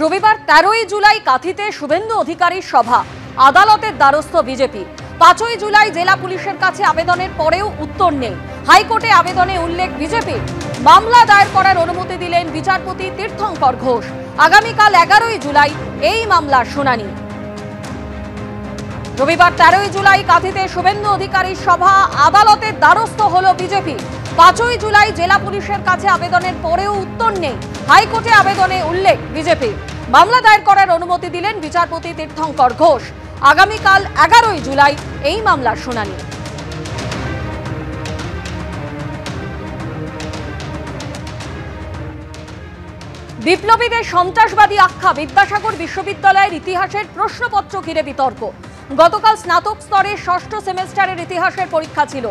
রবিবার 13ই জুলাই কাঁথিতে শুভেন্দু অধিকারীর সভা, আদালতের দ্বারস্থ বিজেপি। 5ই জুলাই জেলা পুলিশের কাছে আবেদনের পরেও উত্তর নেই। হাইকোর্টে আবেদনে উল্লেখ বিজেপি। মামলা দায়ের করার অনুমতি দিলেন বিচারপতি তীর্থঙ্কর ঘোষ। আগামীকাল 11ই জুলাই এই মামলার শুনানি। রবিবার 13ই জুলাই কাঁথিতে শুভেন্দু অধিকারীর সভা, আদালতের দ্বারস্থ হল বিজেপি। 5ই জুলাই জেলা পুলিশের কাছে আবেদনের পরেও উত্তর নেই। হাইকোর্টে আবেদনে উল্লেখ বিজেপি। মামলা দায়ের করার অনুমতি দিলেন বিচারপতি তীর্থঙ্কর ঘোষ। আগামীকাল 11ই জুলাই এই মামলার শুনানি। বিপ্লবীদের সন্ত্রাসবাদী আখ্যা, বিদ্যাসাগর বিশ্ববিদ্যালয়ের ইতিহাসের প্রশ্নপত্র ঘিরে বিতর্ক। গতকাল স্নাতক স্তরের ষষ্ঠ সেমেস্টারের ইতিহাসের পরীক্ষা ছিল।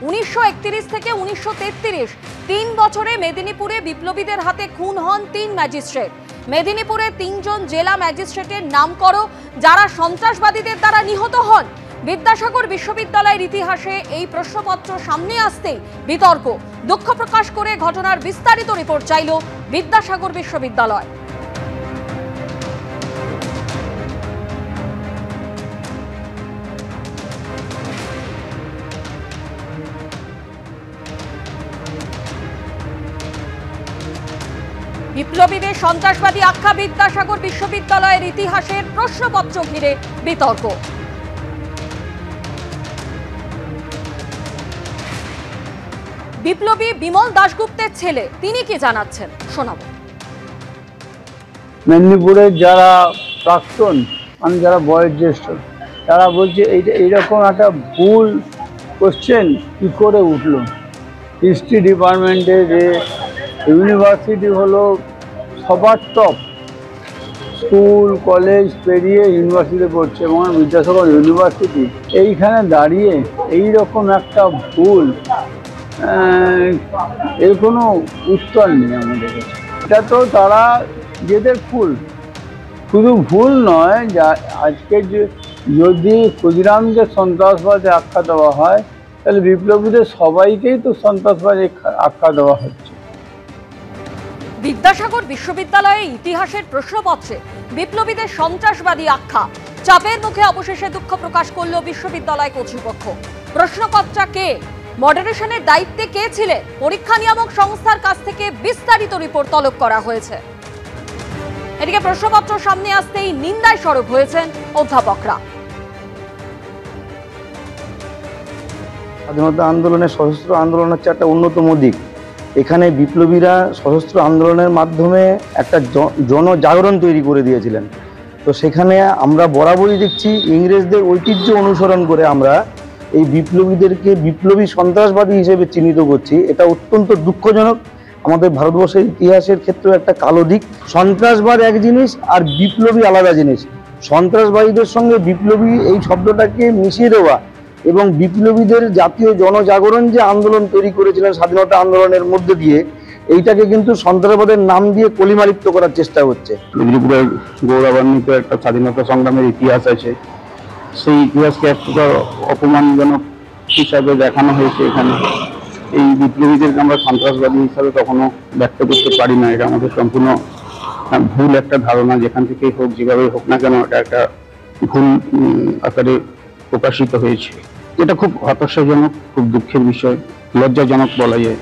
1931 থেকে 1933 3 বছরে মেদিনীপুরে বিপ্লবীদের হাতে খুন হন 3 ম্যাজিস্ট্রেট। মেদিনীপুরে 3 জন জেলা ম্যাজিস্ট্রেটের নাম করো যারা সন্ত্রাসবাদীদের দ্বারা নিহত হন। বিদ্যাসাগর বিশ্ববিদ্যালয়ের ইতিহাসে এই প্রশ্নপত্র সামনে আসতেই বিতর্ক। দুঃখ প্রকাশ করে ঘটনার বিস্তারিত রিপোর্ট চাইল বিদ্যাসাগর বিশ্ববিদ্যালয়। বিপ্লবীদের সন্ত্রাসবাদী আখ্যা, বিদ্যাসাগর বিশ্ববিদ্যালয়ের ইতিহাসের প্রশ্নপত্র ঘিরে বিতর্ক। বিপ্লবী বিমল দাশগুপ্তের ছেলে, তিনি কি জানাচ্ছেন শোনাবো। মেদিনীপুরের যারা প্রাক্তন মানে যারা বয়োজ্যেষ্ঠ তারা বলছে এইরকম একটা ভুল কোশ্চেন কী করে উঠলো। হিস্ট্রি ডিপার্টমেন্টে যে ইউনিভার্সিটি হলো সবার টপ, স্কুল কলেজ পেরিয়ে ইউনিভার্সিটি পড়ছে এবং বিদ্যাসাগর ইউনিভার্সিটি এইখানে দাঁড়িয়ে এই রকম একটা ভুল, এর কোনো উত্তর নেই আমাদের কাছে। এটা তো তারা যেদের ভুল, শুধু ভুল নয়, যা আজকে যদি ক্ষুদিরামকে সন্ত্রাসবাদী আখ্যা দেওয়া হয় তাহলে বিপ্লবীদের সবাইকেই তো সন্ত্রাসবাদী আখ্যা দেওয়া হচ্ছে। বিদ্যাসাগর বিশ্ববিদ্যালয়ের ইতিহাসের প্রশ্নপত্রে বিপ্লবীদের সন্ত্রাসবাদী আখ্যা, চাপের মুখে অবশেষে দুঃখ প্রকাশ করল বিশ্ববিদ্যালয় কর্তৃপক্ষ। প্রশ্নকর্তা কে, মডারেশনের দায়িত্বে কে ছিলেন, পরীক্ষা নিয়ামক সংস্থার কাছ থেকে বিস্তারিত রিপোর্ট তলব করা হয়েছে। এদিকে প্রশ্নপত্র সামনে আসতেই নিন্দায় সরব হয়েছেন অধ্যাপকরা। স্বাধীনতা আন্দোলনের সশস্ত্র আন্দোলন হচ্ছে একটা অন্যতম দিক। এখানে বিপ্লবীরা সশস্ত্র আন্দোলনের মাধ্যমে একটা জনজাগরণ তৈরি করে দিয়েছিলেন। তো সেখানে আমরা বরাবরই দেখছি ইংরেজদের ঐতিহ্য অনুসরণ করে আমরা এই বিপ্লবীদেরকে বিপ্লবী সন্ত্রাসবাদী হিসেবে চিহ্নিত করছি। এটা অত্যন্ত দুঃখজনক। আমাদের ভারতবর্ষের ইতিহাসের ক্ষেত্রে একটা কালো দিক। সন্ত্রাসবাদ এক জিনিস আর বিপ্লবী আলাদা জিনিস। সন্ত্রাসবাদীদের সঙ্গে বিপ্লবী এই শব্দটাকে মিশিয়ে দেওয়া এবং বিপ্লবীদের জাতীয় জনজাগরণ যে আন্দোলন তৈরি করেছিলেন স্বাধীনতা আন্দোলনের মধ্যে দিয়ে, এইটাকে কিন্তু সন্ত্রাসবাদের নাম দিয়ে কলিমালিপ্ত করার চেষ্টা হচ্ছে। মেদিনীপুরের গৌরবান্বিত একটা স্বাধীনতা সংগ্রামের ইতিহাস আছে, সেই ইতিহাসকে একটা অপমানজনক হিসাবে দেখানো হয়েছে এখানে। এই বিপ্লবীদেরকে আমরা সন্ত্রাসবাদী হিসাবে কখনো ব্যক্ত করতে পারি না। এটা আমাদের সম্পূর্ণ ভুল একটা ধারণা, যেখান থেকেই হোক, যেভাবে হোক না কেন, এটা একটা ভুল আকারে প্রকাশিত হয়েছে। এটা খুব হতাশাজনক, খুব দুঃখের বিষয়, লজ্জাজনক বলা যায়।